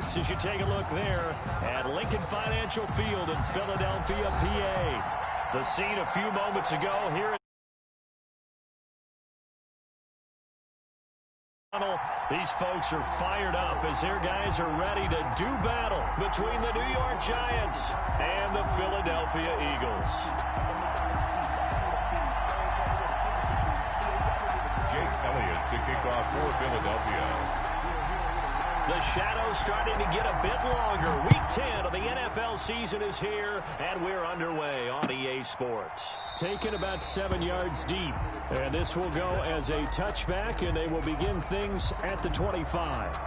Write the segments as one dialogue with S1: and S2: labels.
S1: sports as you take a look there at Lincoln Financial Field in Philadelphia, PA. The scene a few moments ago here. These folks are fired up as their guys are ready to do battle between the New York Giants and the Philadelphia Eagles.
S2: Jake Elliott to kick off for Philadelphia.
S1: The shadow's starting to get a bit longer. Week 10 of the NFL season is here, and we're underway on EA Sports. Taken about 7 yards deep, and this will go as a touchback, and they will begin things at the 25.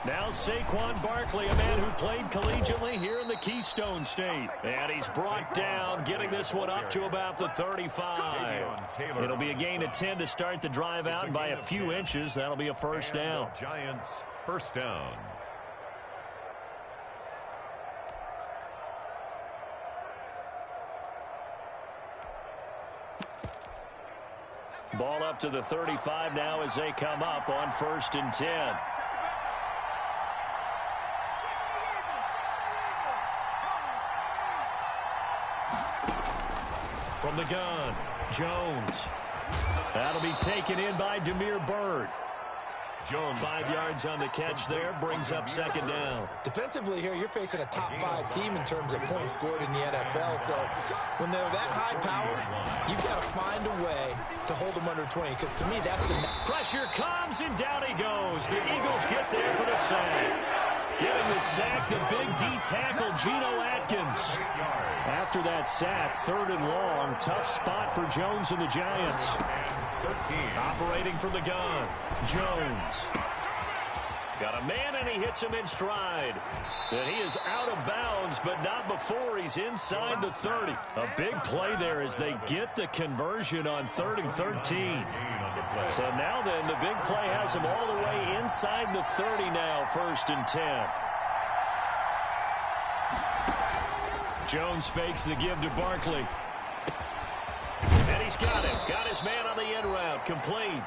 S1: Now Saquon Barkley, a man who played collegiately here in the Keystone State. And he's brought down, getting this one up to about the 35. It'll be a gain of 10 to start the drive out by a few inches. That'll be a first down.
S2: Giants first down.
S1: Ball up to the 35 now as they come up on 1st and 10. From the gun, Jones. That'll be taken in by Damiere Byrd. Jones 5 yards on the catch there, brings up 2nd down.
S3: Defensively here, you're facing a top 5 team in terms of points scored in the NFL. So when they're that high powered, you've got to find a way to hold them under 20. Because to me, that's the
S1: pressure comes and down he goes. The Eagles get there for the sack. Getting the sack, the big D tackle, Geno Atkins. After that sack, 3rd and long, tough spot for Jones and the Giants. Operating from the gun, Jones. Got a man and he hits him in stride. And he is out of bounds, but not before he's inside the 30. A big play there as they get the conversion on 3rd and 13. So now then, the big play has him all the way inside the 30 now, 1st and 10. Jones fakes the give to Barkley. And he's got him. Got his man on the end route. Complete.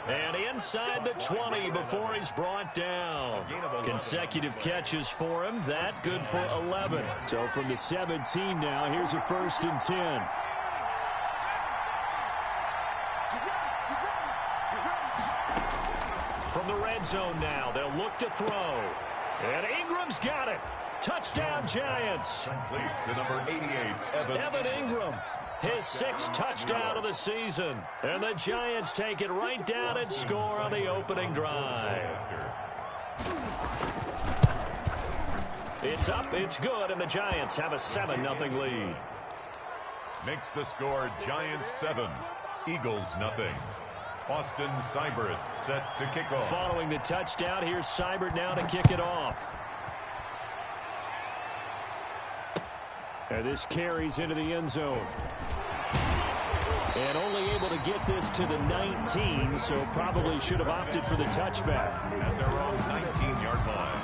S1: And inside the 20 before he's brought down. Consecutive catches for him. That good for 11. So from the 17 now, here's a 1st and 10. From the red zone now, they'll look to throw. And Ingram's got it. Touchdown, Giants.
S2: To number 88,
S1: Evan Ingram. His 6th touchdown of the season. And the Giants take it right down and score on the opening drive. It's up, it's good, and the Giants have a 7-0 lead.
S2: Makes the score Giants 7, Eagles 0. Austin Seibert set to kick off.
S1: Following the touchdown, here's Seibert now to kick it off. And this carries into the end zone. And only able to get this to the 19, so probably should have opted for the touchback.
S2: At their own 19-yard line.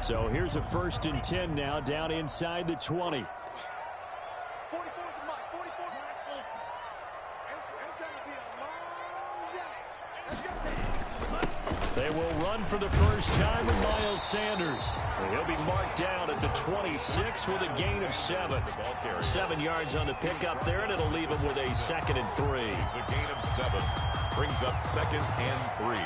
S1: So here's a 1st and 10 now, down inside the 20. They will run for the first time with Miles Sanders. He'll be marked down at the 26 with a gain of 7. 7 yards on the pickup there, and it'll leave him with a 2nd and 3.
S2: It's a gain of 7. Brings up 2nd and 3.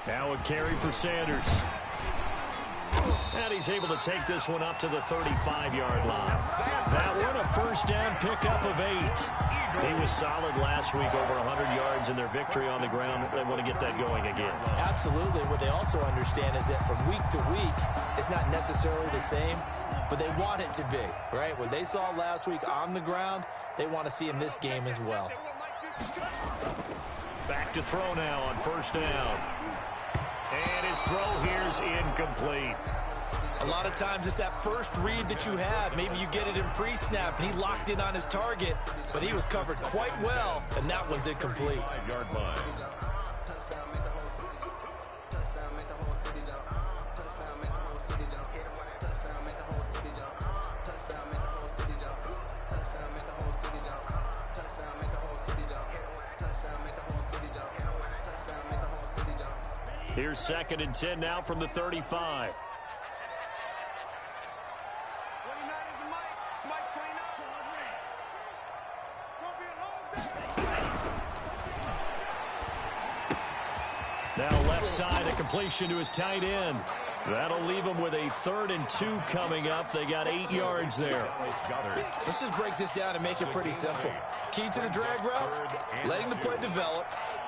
S1: Now a carry for Sanders. And he's able to take this one up to the 35-yard line. That one, a first down pickup of 8. He was solid last week, over 100 yards in their victory on the ground. They want to get that going again.
S3: Absolutely. What they also understand is that from week to week, it's not necessarily the same, but they want it to be, right? What they saw last week on the ground, they want to see in this game as well.
S1: Back to throw now on first down. And his throw here's incomplete.
S3: A lot of times it's that first read that you have. Maybe you get it in pre-snap, and he locked in on his target, but he was covered quite well, and that one's incomplete.
S2: 5-yard line.
S1: Here's 2nd and 10 now from the 35. Now left side, a completion to his tight end. That'll leave him with a 3rd and 2 coming up. They got 8 yards there.
S3: Let's just break this down and make it pretty simple. Key to the drag route, letting the play develop,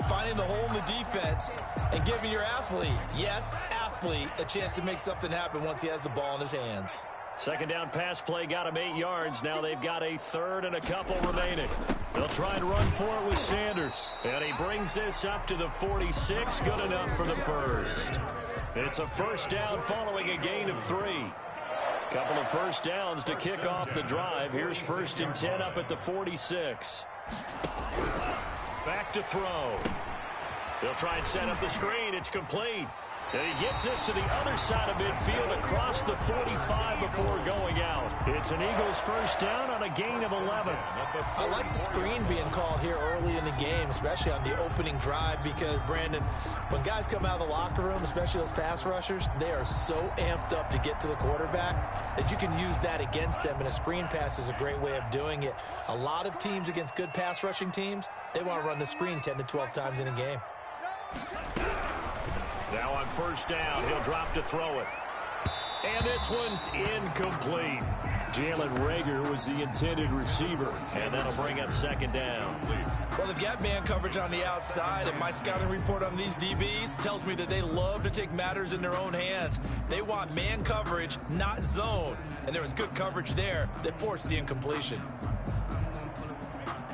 S3: finding the hole in the defense, and giving your athlete, yes, athlete, a chance to make something happen once he has the ball in his hands.
S1: 2nd down pass play got him 8 yards. Now they've got a 3rd and a couple remaining. They'll try and run for it with Sanders. And he brings this up to the 46. Good enough for the first. It's a first down following a gain of 3. Couple of first downs to kick off the drive. Here's 1st and 10 up at the 46. Back to throw. They'll try and set up the screen. It's complete. And he gets this to the other side of midfield across the 45 before going out. It's an Eagles first down on a gain of 11.
S3: I like the screen being called here early in the game, especially on the opening drive, because, Brandon, when guys come out of the locker room, especially those pass rushers, they are so amped up to get to the quarterback that you can use that against them, and a screen pass is a great way of doing it. A lot of teams against good pass rushing teams, they want to run the screen 10 to 12 times in a game.
S1: Now on first down, he'll drop to throw it. And this one's incomplete. Jalen Reagor was the intended receiver, and that'll bring up 2nd down.
S3: Well, they've got man coverage on the outside, and my scouting report on these DBs tells me that they love to take matters in their own hands. They want man coverage, not zone. And there was good coverage there that forced the incompletion.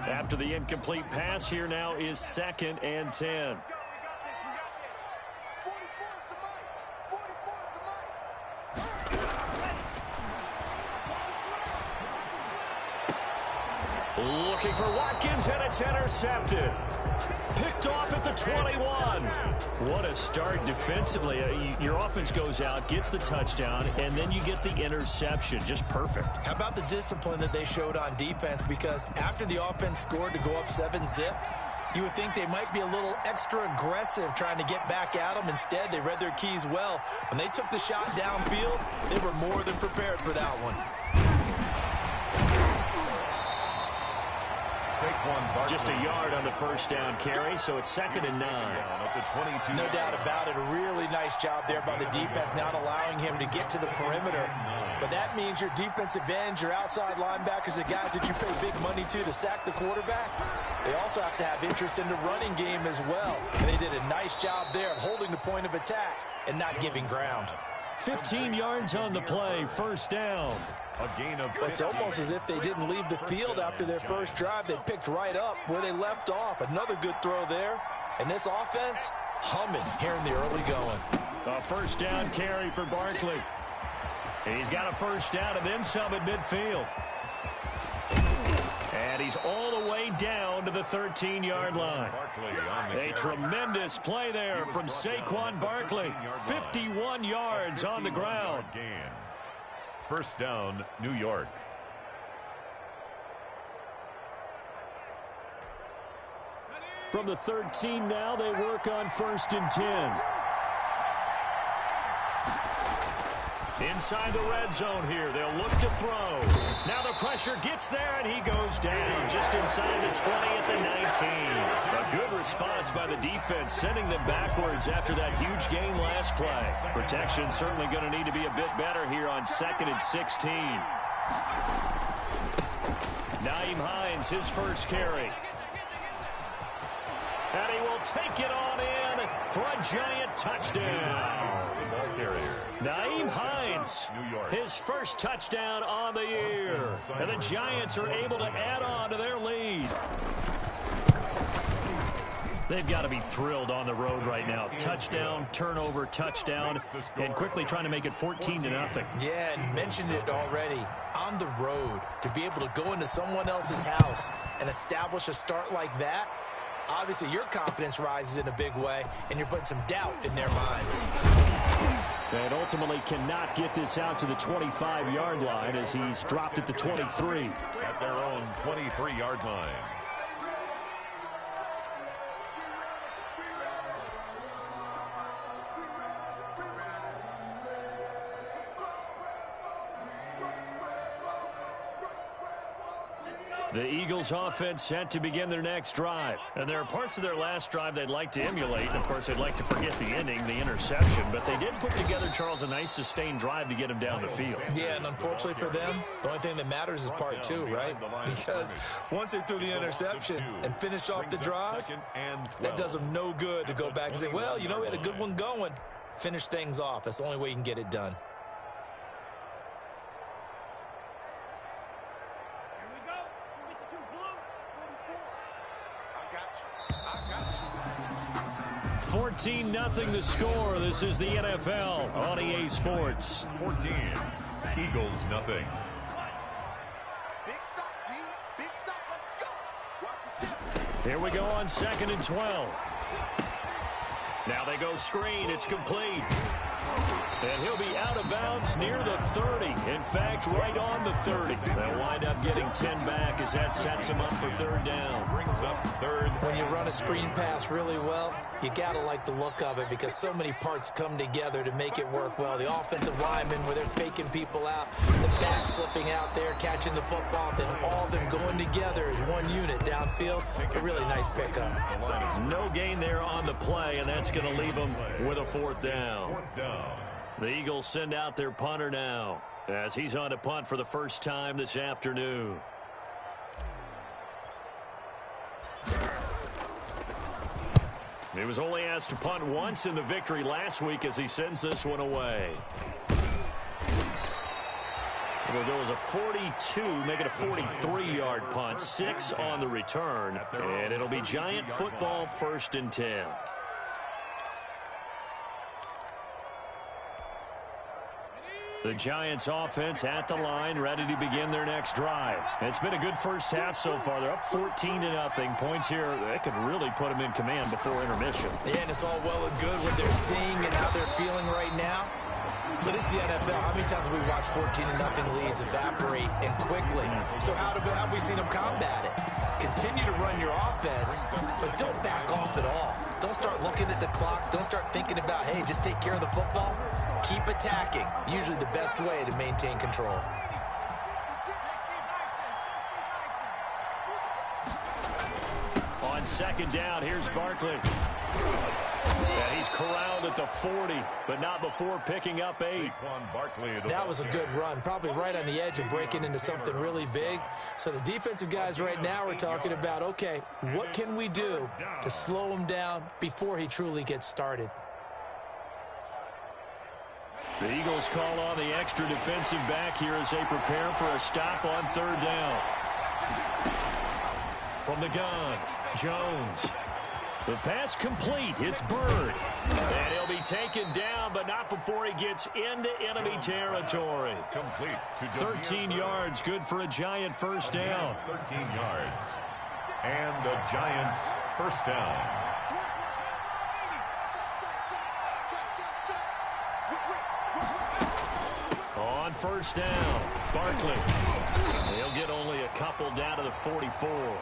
S1: After the incomplete pass, here now is 2nd and 10. Looking for Watkins, and it's intercepted. Picked off at the 21. What a start defensively. Your offense goes out, gets the touchdown, and then you get the interception. Just perfect.
S3: How about the discipline that they showed on defense? Because after the offense scored to go up 7-zip, you would think they might be a little extra aggressive trying to get back at them. Instead, they read their keys well. When they took the shot downfield, they were more than prepared for that one.
S1: Just a yard on the first down carry, so it's 2nd and 9.
S3: No doubt about it. A really nice job there by the defense, not allowing him to get to the perimeter. But that means your defensive ends, your outside linebackers, the guys that you pay big money to sack the quarterback, they also have to have interest in the running game as well. And they did a nice job there of holding the point of attack and not giving ground.
S1: 15 yards on the play, first down.
S3: It's almost as if they didn't leave the field after their first drive. They picked right up where they left off. Another good throw there. And this offense, humming here in the early going.
S1: A first down carry for Barkley. And he's got a first down and then some at midfield. And he's all the way down to the 13-yard line. A tremendous play there from Saquon Barkley. 51 yards on the ground.
S2: First down, New York.
S1: From the 13 now, they work on 1st and 10. Inside the red zone here. They'll look to throw. Now the pressure gets there, and he goes down just inside the 20 at the 19. A good response by the defense, sending them backwards after that huge gain last play. Protection certainly going to need to be a bit better here on 2nd and 16. Nyheim Hines, his first carry. And he will take it on in for a giant touchdown. Nyheim Hines, his first touchdown on the year. And the Giants are able to add on to their lead. They've got to be thrilled on the road right now. Touchdown, turnover, touchdown, and quickly trying to make it 14-0.
S3: Yeah, and mentioned it already. On the road, to be able to go into someone else's house and establish a start like that, obviously your confidence rises in a big way, and you're putting some doubt in their minds.
S1: And ultimately cannot get this out to the 25-yard line as he's dropped at the 23.
S2: At their own 23-yard line.
S1: The Eagles offense set to begin their next drive. And there are parts of their last drive they'd like to emulate. And of course, they'd like to forget the ending, the interception. But they did put together, Charles, a nice sustained drive to get him down the field.
S3: Yeah, and unfortunately for them, the only thing that matters is part two, right? Because once they threw the interception and finished off the drive, that does them no good to go back and say, well, you know, we had a good one going. Finish things off. That's the only way you can get it done.
S1: 14-0 the score. This is the NFL on EA Sports.
S2: 14. Eagles nothing.
S1: Here we go on 2nd and 12. Now they go screen. It's complete. And he'll be out of bounds near the 30. In fact, right on the 30. They'll wind up getting 10 back as that sets him up for 3rd down.
S2: Brings up 3rd.
S3: When you run a screen pass really well, you got to like the look of it because so many parts come together to make it work well. The offensive linemen, where they're faking people out, the back slipping out there, catching the football, then all of them going together as one unit downfield. A really nice pickup.
S1: No gain there on the play, and that's going to leave them with a 4th down.
S2: 4th down.
S1: The Eagles send out their punter now as he's on to punt for the first time this afternoon. He was only asked to punt once in the victory last week as he sends this one away. It'll go as a 42, make it a 43-yard punt, 6 on the return, and it'll be Giant football 1st and 10. The Giants offense at the line, ready to begin their next drive. It's been a good first half so far. They're up 14-0. Points here, that could really put them in command before intermission.
S3: Yeah, and it's all well and good what they're seeing and how they're feeling right now. But it's the NFL. How many times have we watched 14-0 leads evaporate and quickly? So how have we seen them combat it? Continue to run your offense, but don't back off at all. Don't start looking at the clock. Don't start thinking about, hey, just take care of the football. Keep attacking. Usually the best way to maintain control.
S1: On 2nd down, here's Barkley. And he's corralled at the 40, but not before picking up 8.
S3: That was a good run, probably right on the edge of breaking into something really big. So the defensive guys right now are talking about, okay, what can we do to slow him down before he truly gets started?
S1: The Eagles call on the extra defensive back here as they prepare for a stop on 3rd down. From the gun, Jones. The pass complete. It's Bird. And he'll be taken down, but not before he gets into enemy territory.
S2: Complete to
S1: 13 yards, good for a Giant 1st down.
S2: 13 yards. And the Giants 1st down.
S1: On 1st down, Barkley. He'll get only a couple down to the 44.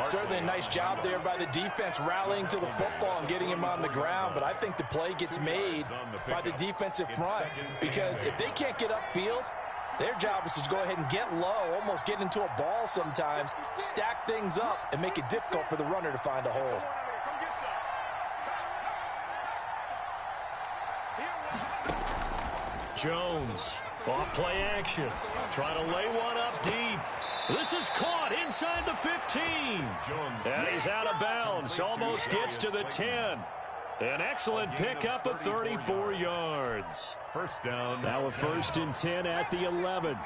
S3: Certainly a nice job there by the defense rallying to the football and getting him on the ground, but I think the play gets made by the defensive front because if they can't get upfield, their job is to go ahead and get low, almost get into a ball sometimes, stack things up, and make it difficult for the runner to find a hole.
S1: Jones, off play action, trying to lay one up deep. This is caught inside the 15. And he's out of bounds, almost gets to the 10. An excellent pickup of 34 yards.
S2: First down.
S1: Now a 1st and 10 at the 11.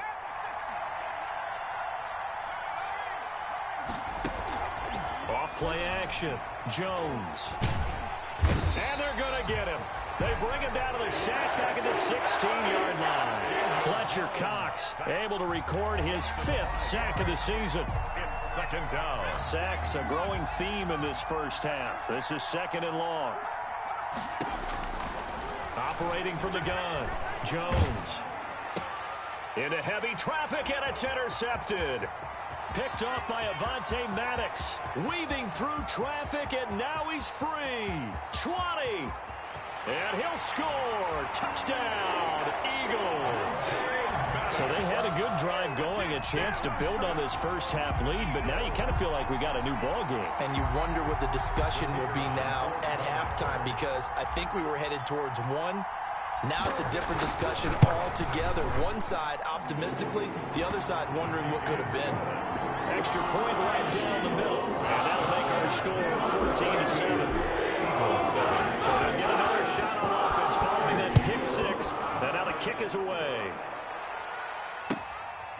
S1: Off play action, Jones. And they're going to get him. They bring him down to the sack back at the 16-yard line. Fletcher Cox able to record his 5th sack of the season.
S2: It's second down.
S1: Sacks a growing theme in this first half. This is 2nd and long. Operating from the gun, Jones. Into heavy traffic, and it's intercepted. Picked off by Avonte Maddox. Weaving through traffic, and now he's free. 20. And he'll score. Touchdown, Eagles. So they had a good drive going, a chance to build on this first half lead, but now you kind of feel like we got a new ball game.
S3: And you wonder what the discussion will be now at halftime because I think we were headed towards one. Now it's a different discussion altogether. One side optimistically, the other side wondering what could have been.
S1: Extra point right down the middle. And that'll make our score 14-7. So they'll get another shot on offense following that pick 6. And now the kick is away.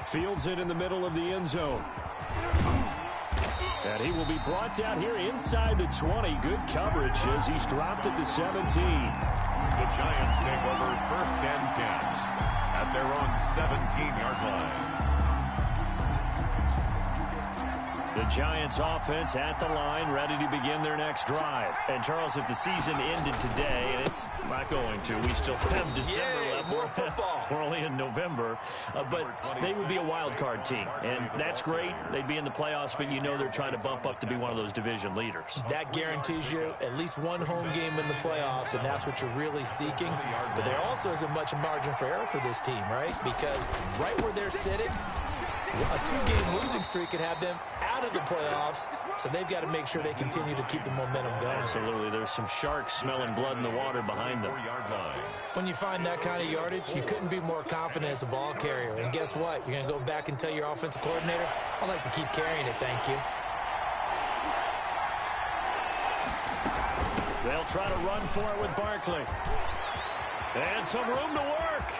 S1: Fields it in the middle of the end zone. And he will be brought down here inside the 20. Good coverage as he's dropped at the 17.
S2: The Giants take over 1st and 10 at their own 17-yard line.
S1: The Giants offense at the line, ready to begin their next drive. And, Charles, if the season ended today, and it's not going to, we still have December left.
S3: More football.
S1: We're only in November. But they would be a wild card team. And that's great. They'd be in the playoffs, but you know they're trying to bump up to be one of those division leaders.
S3: That guarantees you at least one home game in the playoffs, and that's what you're really seeking. But there also isn't much margin for error for this team, right? Because right where they're sitting, a 2-game losing streak could have them out of the playoffs, so they've got to make sure they continue to keep the momentum going.
S1: Absolutely. There's some sharks smelling blood in the water behind them.
S3: When you find that kind of yardage, you couldn't be more confident as a ball carrier. And guess what? You're going to go back and tell your offensive coordinator, I'd like to keep carrying it, thank you.
S1: They'll try to run for it with Barkley. And some room to work.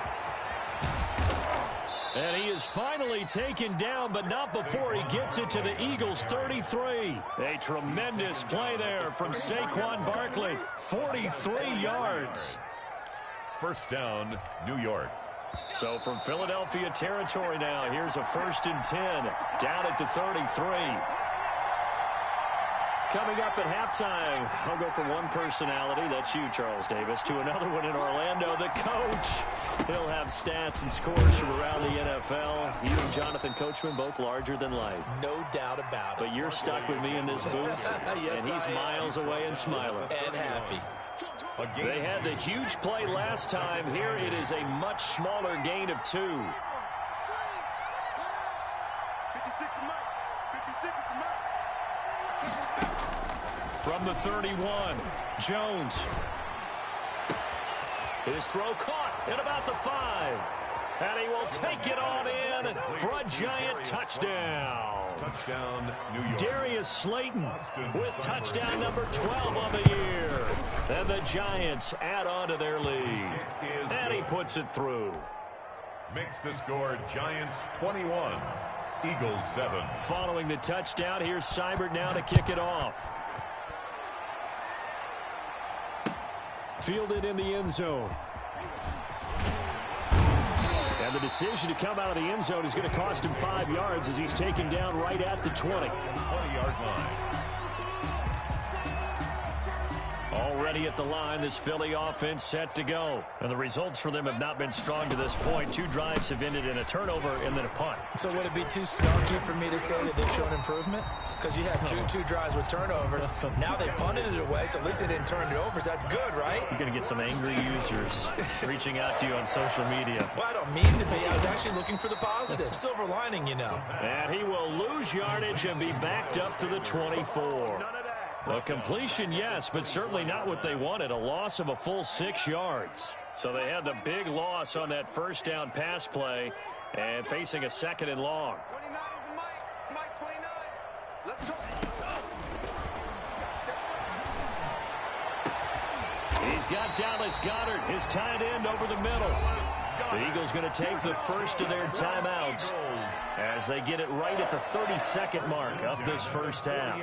S1: And he is finally taken down, but not before he gets it to the Eagles' 33. A tremendous play there from Saquon Barkley. 43 yards.
S2: First down, New York.
S1: So from Philadelphia territory now, here's a 1st and 10 down at the 33. Coming up at halftime, I'll go from one personality, that's you, Charles Davis, to another one in Orlando, the coach. He'll have stats and scores from around the NFL. You and Jonathan Coachman, both larger than life.
S3: No doubt about it.
S1: But you're stuck with me in this booth,
S3: yes,
S1: and he's miles away and smiling.
S3: And happy.
S1: They had the huge play last time. Here it is a much smaller gain of 2. From the 31, Jones. His throw caught at about the 5. And he will take it on in for a giant touchdown.
S2: Touchdown, New York.
S1: Darius Slayton with touchdown number 12 on the year. And the Giants add on to their lead. And he puts it through.
S2: Makes the score Giants 21, Eagles 7.
S1: Following the touchdown, here's Seibert now to kick it off. Fielded in the end zone. And the decision to come out of the end zone is going to cost him 5 yards as he's taken down right at the 20.
S2: 20-yard line.
S1: Already at the line, this Philly offense set to go. And the results for them have not been strong to this point. 2 drives have ended in a turnover and then a punt.
S3: So would it be too snarky for me to say that they've shown improvement? because you had two drives with turnovers. Now they punted it away, so at least they didn't turn it over, so that's good, right?
S1: You're going to get some angry users reaching out to you on social media.
S3: Well, I don't mean to be. I was actually looking for the positive. Silver lining, you know.
S1: And he will lose yardage and be backed up to the 24. A completion, yes, but certainly not what they wanted. A loss of a full 6 yards. So they had the big loss on that first down pass play and facing a 2nd and long. He's got Dallas Goedert, his tight end, over the middle. The Eagles going to take the first of their timeouts as they get it right at the 32nd mark of this first half.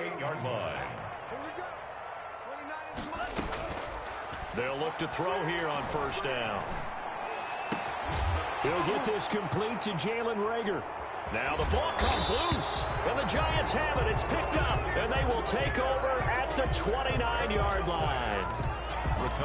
S1: They'll look to throw here on first down. He'll get this complete to Jalen Reagor. Now the ball comes loose, and the Giants have it. It's picked up, and they will take over at the 29-yard line.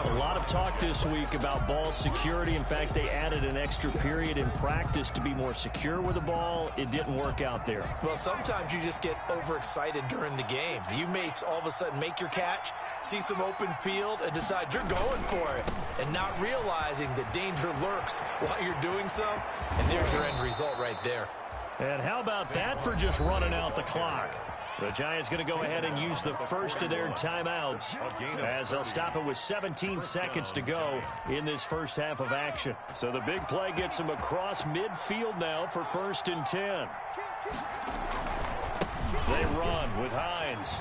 S1: A lot of talk this week about ball security. In fact, they added an extra period in practice to be more secure with the ball. It didn't work out there.
S3: Well, sometimes you just get overexcited during the game. You may all of a sudden make your catch, see some open field, and decide you're going for it, and not realizing that danger lurks while you're doing so. And there's your end result right there.
S1: And how about that for just running out the clock? The Giants going to go ahead and use the first of their timeouts as they'll stop it with 17 seconds to go in this first half of action. So the big play gets them across midfield now for 1st and 10. They run with Hines.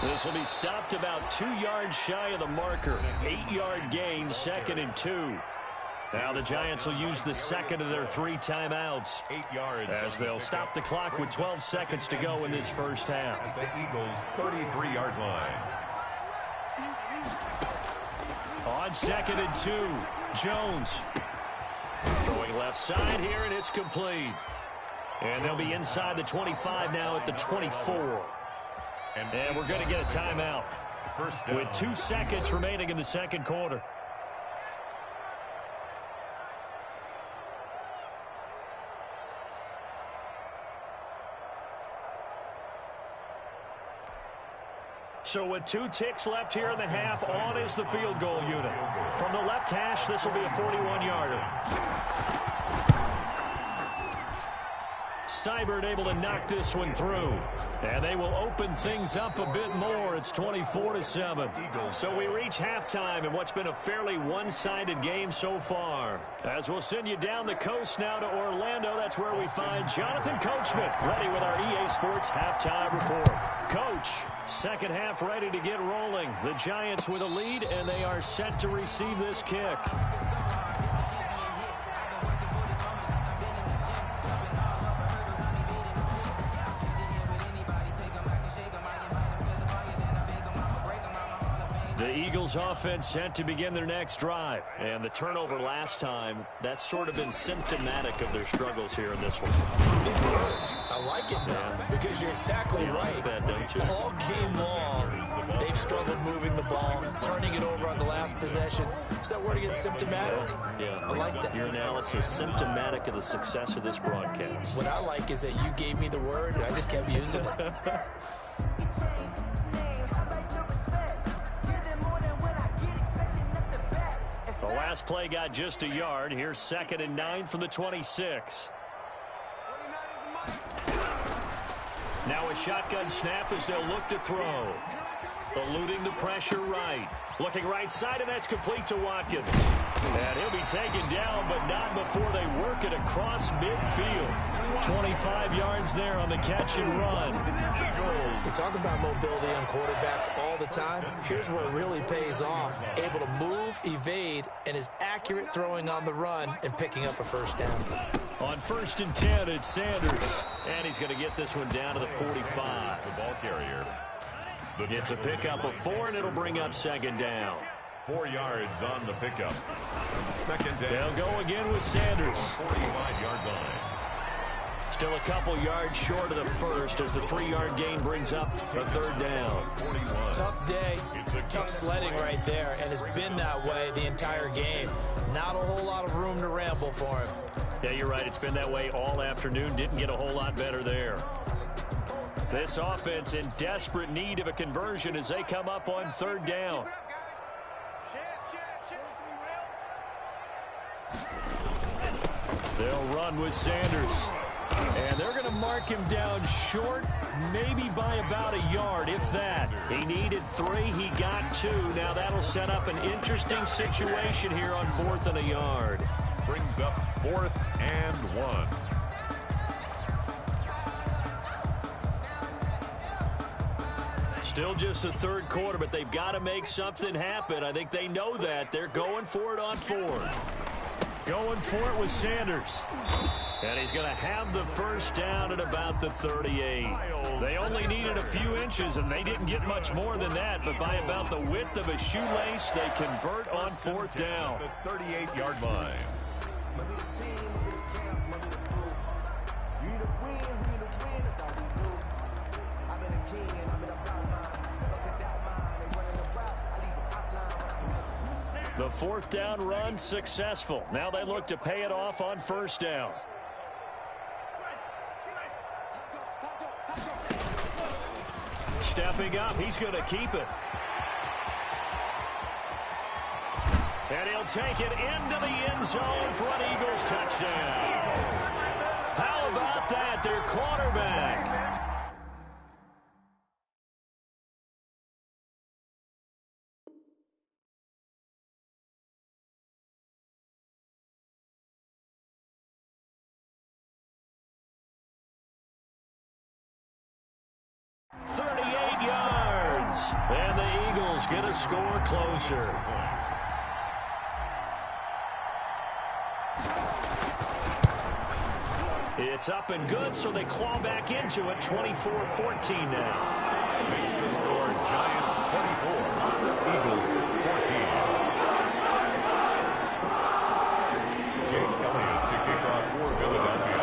S1: This will be stopped about 2 yards shy of the marker. 8-yard gain, 2nd and 2. Now the Giants will use the second of their 3 timeouts
S2: 8 yards
S1: as they'll stop the clock with 12 seconds to go in this first half.
S2: At the Eagles' 33-yard line.
S1: On 2nd and 2, Jones. Going left side here, and it's complete. And they'll be inside the 25 now at the 24. And we're going to get a timeout with 2 seconds remaining in the second quarter. So with 2 ticks left here in the half, on is the field goal unit. From the left hash, this will be a 41-yarder. Seibert able to knock this one through. And they will open things up a bit more. It's 24-7. So we reach halftime in what's been a fairly one-sided game so far. As we'll send you down the coast now to Orlando, that's where we find Jonathan Coachman ready with our EA Sports halftime report. Coach, second half ready to get rolling. The Giants with a lead, and they are set to receive this kick. The Eagles offense set to begin their next drive. And the turnover last time, that's sort of been symptomatic of their struggles here in this one.
S3: I like it now because you're exactly right.
S1: Like that, don't you?
S3: All game long, they've struggled moving the ball, turning it over on the last possession. Is that word again, symptomatic?
S1: Yeah.
S3: I like that.
S1: Your analysis, symptomatic of the success of this broadcast.
S3: What I like is that you gave me the word, and I just kept using it.
S1: The last play got just a yard. Here's 2nd and 9 from the 26. Now a shotgun snap as they'll look to throw. Eluding the pressure right. Looking right side, and that's complete to Watkins. And he'll be taken down, but not before they work it across midfield. 25 yards there on the catch and run.
S3: We talk about mobility on quarterbacks all the time. Here's where it really pays off. Able to move, evade, and is accurate throwing on the run and picking up a first down.
S1: On 1st and 10, it's Sanders. And he's going to get this one down to the 45.
S2: The ball carrier.
S1: It's a pickup of 4, and it'll bring up 2nd down.
S2: 4 yards on the pickup. 2nd down.
S1: They'll go again with Sanders.
S2: 45-yard line.
S1: Still a couple yards short of the first as the 3-yard gain brings up a 3rd down.
S2: 41.
S3: Tough day, tough sledding right there, and it's been that way the entire game. Not a whole lot of room to ramble for him.
S1: Yeah, you're right. It's been that way all afternoon. Didn't get a whole lot better there. This offense in desperate need of a conversion as they come up on third down. They'll run with Sanders. And they're going to mark him down short, maybe by about a yard, if that. He needed 3. He got 2. Now that'll set up an interesting situation here on 4th and a yard.
S2: Brings up 4th and 1.
S1: Still just the third quarter, but they've got to make something happen. I think they know that. They're going for it on 4th. Going for it with Sanders. And he's going to have the first down at about the 38. They only needed a few inches, and they didn't get much more than that. But by about the width of a shoelace, they convert on 4th down.
S2: The 38-yard line.
S1: The 4th down run successful. Now they look to pay it off on 1st down. Stepping up, he's going to keep it. And he'll take it into the end zone for an Eagles touchdown. How about that, their quarterback? And the Eagles get a score closer. It's up and good, so they claw back into it, 24-14 now.
S2: Makes the score Giants 24, Eagles 14. Jake Elliott to kick off for Philadelphia.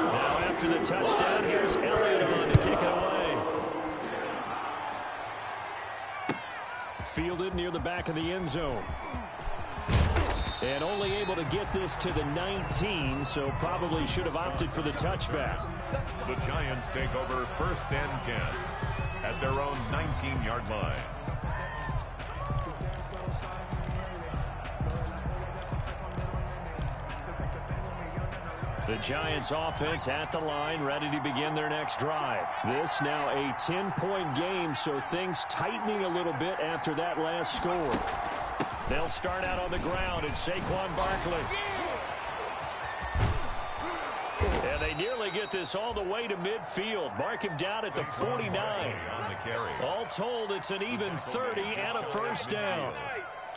S1: Now after the touchdown, here's Elliott on to kick it away. Fielded near the back of the end zone. And only able to get this to the 19, so probably should have opted for the touchback.
S2: The Giants take over 1st and 10 at their own 19-yard line.
S1: The Giants offense at the line, ready to begin their next drive. This now a 10-point game, so things tightening a little bit after that last score. They'll start out on the ground. It's Saquon Barkley. And they nearly get this all the way to midfield. Mark him down at the 49.
S2: On the carry.
S1: All told, it's an even 30 and a first down.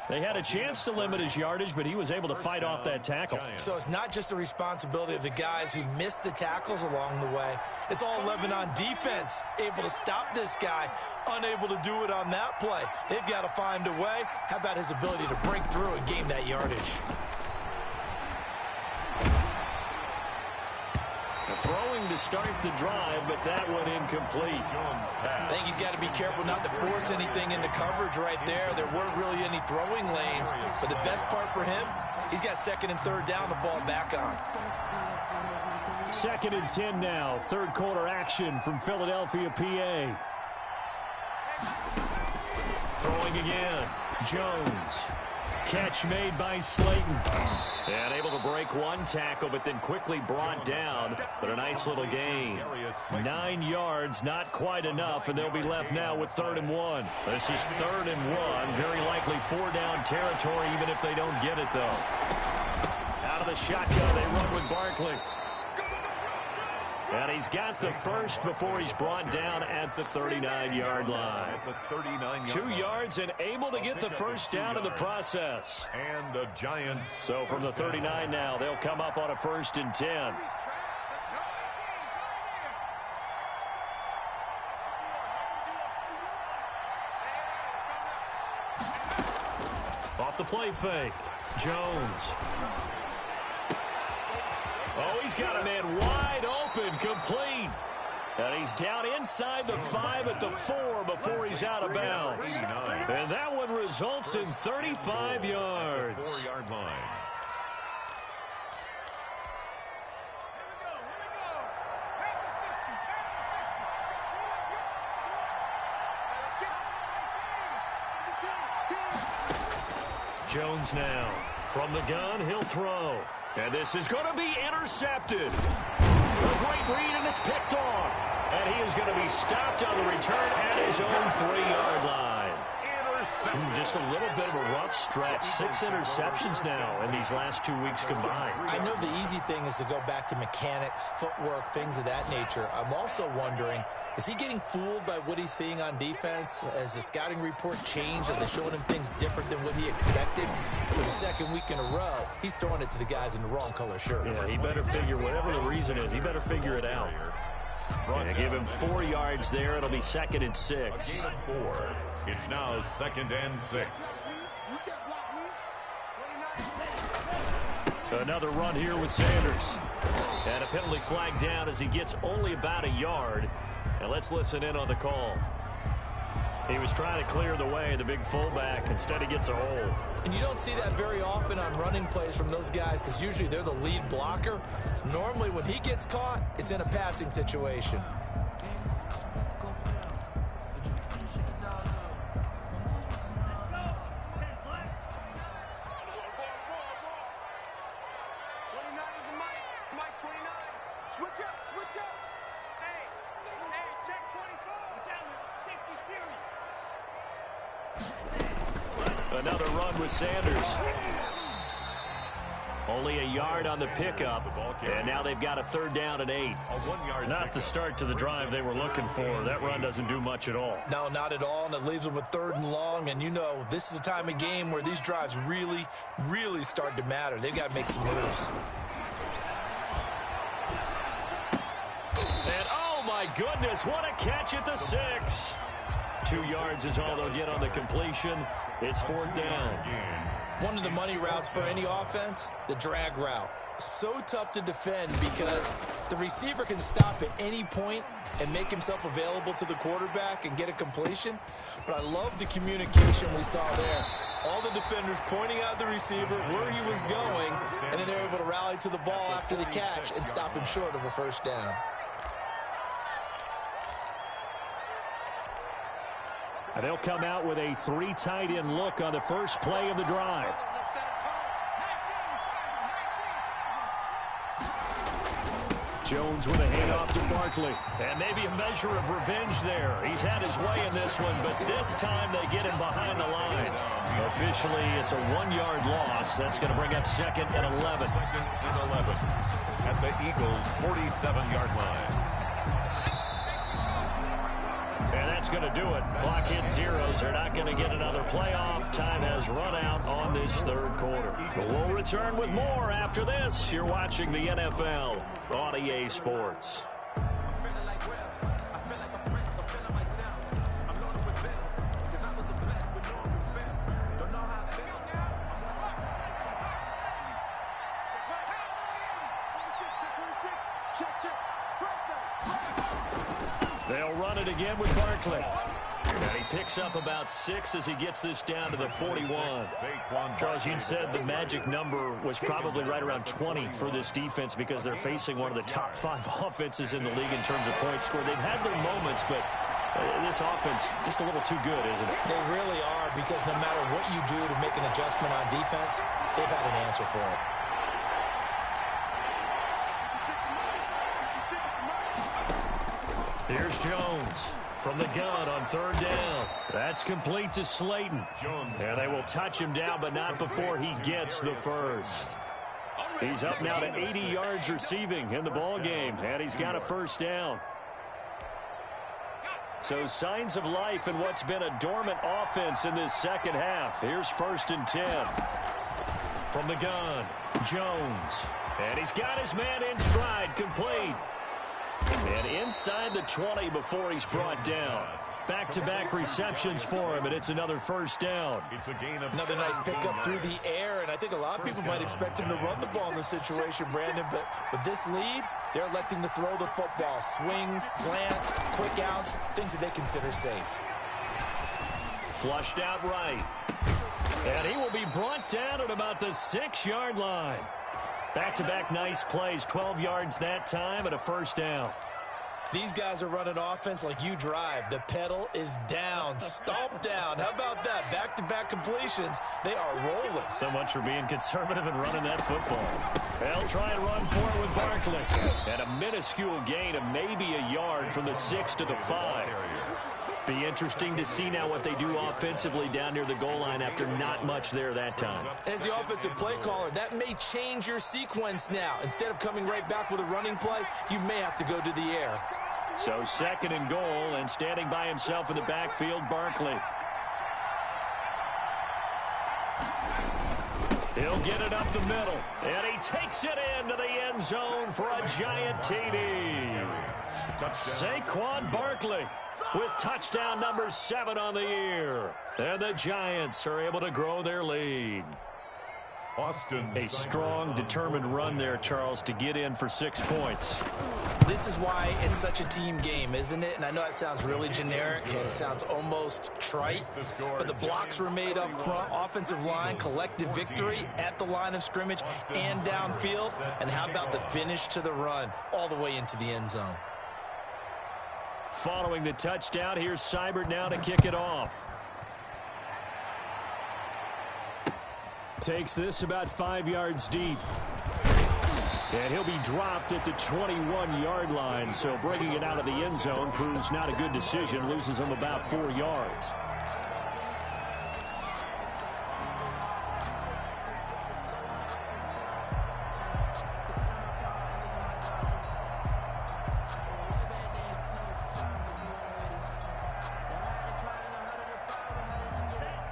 S1: They had a chance to limit his yardage, but he was able to fight off that tackle.
S3: So it's not just the responsibility of the guys who missed the tackles along the way. It's all 11 on defense, able to stop this guy, unable to do it on that play. They've got to find a way. How about his ability to break through and gain that yardage?
S1: Throwing to start the drive, but that one incomplete.
S3: I think he's got to be careful not to force anything into coverage right there. There weren't really any throwing lanes, but the best part for him, he's got 2nd and 3rd down to fall back on.
S1: 2nd and 10 now. 3rd quarter action from Philadelphia, PA. Throwing again. Jones. Catch made by Slayton. And able to break one tackle, but then quickly brought down. But a nice little gain. 9 yards, not quite enough, and they'll be left now with 3rd and 1. This is 3rd and 1. Very likely 4-down territory, even if they don't get it, though. Out of the shotgun, they run with Barkley. And he's got the first before he's brought down at the 39-yard line. 2 yards and able to get the first down in the process.
S2: And the Giants.
S1: So from the 39 now, they'll come up on a 1st and 10. Off the play fake. Jones. Oh, he's got a man wide open, complete. And he's down inside the 5 at the 4 before he's out of bounds. And that one results in 35 yards.
S2: 4-yard line.
S1: Jones now. From the gun, he'll throw. And this is going to be intercepted. A great read, and it's picked off. And he is going to be stopped on the return at his own 3-yard line. Just a little bit of a rough stretch. 6 interceptions now in these last 2 weeks combined.
S3: I know the easy thing is to go back to mechanics, footwork, things of that nature. I'm also wondering, is he getting fooled by what he's seeing on defense? Has the scouting report changed? Are they showing him things different than what he expected? For the second week in a row, he's throwing it to the guys in the wrong color shirts.
S1: Yeah, he better figure, whatever the reason is, he better figure it out. And give him 4 yards there. It'll be 2nd and 6.
S2: 4. It's now 2nd and 6.
S1: Another run here with Sanders. And a penalty flag down as he gets only about a yard. And let's listen in on the call. He was trying to clear the way, the big fullback. Instead, he gets a hole.
S3: And you don't see that very often on running plays from those guys because usually they're the lead blocker. Normally, when he gets caught, it's in a passing situation.
S1: Another run with Sanders. Only a yard on the pickup, and now they've got a 3rd down and 8. Not the start to the drive they were looking for. That run doesn't do much at all.
S3: No, not at all, and it leaves them with 3rd and long, and you know this is the time of game where these drives really, really start to matter. They've got to make some moves.
S1: And oh my goodness, what a catch at the 6. 2 yards is all they'll get on the completion. It's 4th down.
S3: One of the money routes for any offense, the drag route. So tough to defend because the receiver can stop at any point and make himself available to the quarterback and get a completion. But I love the communication we saw there. All the defenders pointing out the receiver where he was going, and then they're able to rally to the ball after the catch and stop him short of a 1st down.
S1: And they'll come out with a 3 tight end look on the first play of the drive. Jones with a handoff to Barkley. And maybe a measure of revenge there. He's had his way in this one, but this time they get him behind the line. Officially, it's a 1-yard loss. That's going to bring up 2nd and 11.
S2: 2nd and 11 at the Eagles' 47-yard line.
S1: And that's going to do it. Clock hits zeros. They're not going to get another playoff. Time has run out on this 3rd quarter. But we'll return with more after this. You're watching the NFL on EA Sports. They'll run it again with Barkley. And he picks up about 6 as he gets this down to the 41. Charles, you said the magic number was probably right around 20 for this defense because they're facing one of the top 5 offenses in the league in terms of points scored. They've had their moments, but this offense just a little too good, isn't it?
S3: They really are, because no matter what you do to make an adjustment on defense, they've had an answer for it.
S1: Here's Jones from the gun on 3rd down. That's complete to Slayton. And they will touch him down, but not before he gets the 1st. He's up now to 80 yards receiving in the ball game, and he's got a 1st down. So signs of life in what's been a dormant offense in this 2nd half. Here's 1st and 10. From the gun, Jones. And he's got his man in stride, complete. And inside the 20 before he's brought down. Back-to-back receptions for him, and it's another 1st down.
S2: It's a gain of
S3: another nice pickup through the air, and I think a lot of people might expect him to run the ball in this situation, Brandon, but with this lead, they're electing to throw the football. Swings, slants, quick outs, things that they consider safe.
S1: Flushed out right. And he will be brought down at about the 6-yard line. Back-to-back nice plays, 12 yards that time and a 1st down.
S3: These guys are running offense like you drive. The pedal is down, stomp down. How about that? Back-to-back completions. They are rolling.
S1: So much for being conservative and running that football. They'll try and run for it with Barkley. And a minuscule gain of maybe a yard from the 6 to the 5. Be interesting to see now what they do offensively down near the goal line after not much there that time.
S3: As the offensive play caller, that may change your sequence now. Instead of coming right back with a running play, you may have to go to the air.
S1: So 2nd and goal, and standing by himself in the backfield, Barkley. He'll get it up the middle, and he takes it into the end zone for a giant TD. Saquon Barkley with touchdown number 7 on the year. And the Giants are able to grow their lead. A strong, determined run there, Charles, to get in for 6 points.
S3: This is why it's such a team game, isn't it? And I know it sounds really generic and it sounds almost trite, but the blocks were made up front, offensive line, collective victory at the line of scrimmage and downfield. And how about the finish to the run all the way into the end zone?
S1: Following the touchdown, here's Seibert now to kick it off. Takes this about 5 yards deep. And he'll be dropped at the 21-yard line, so bringing it out of the end zone proves not a good decision, loses him about 4 yards.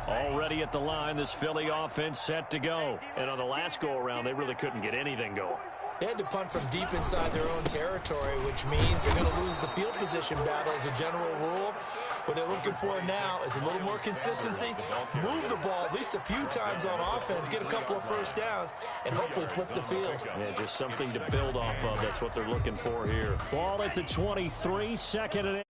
S1: Already at the line, this Philly offense set to go. And on the last go-around, they really couldn't get anything going.
S3: They had to punt from deep inside their own territory, which means they're going to lose the field position battle as a general rule. What they're looking for now is a little more consistency, move the ball at least a few times on offense, get a couple of first downs, and hopefully flip the field.
S1: Yeah, just something to build off of. That's what they're looking for here. Ball at the 23, 2nd and 8.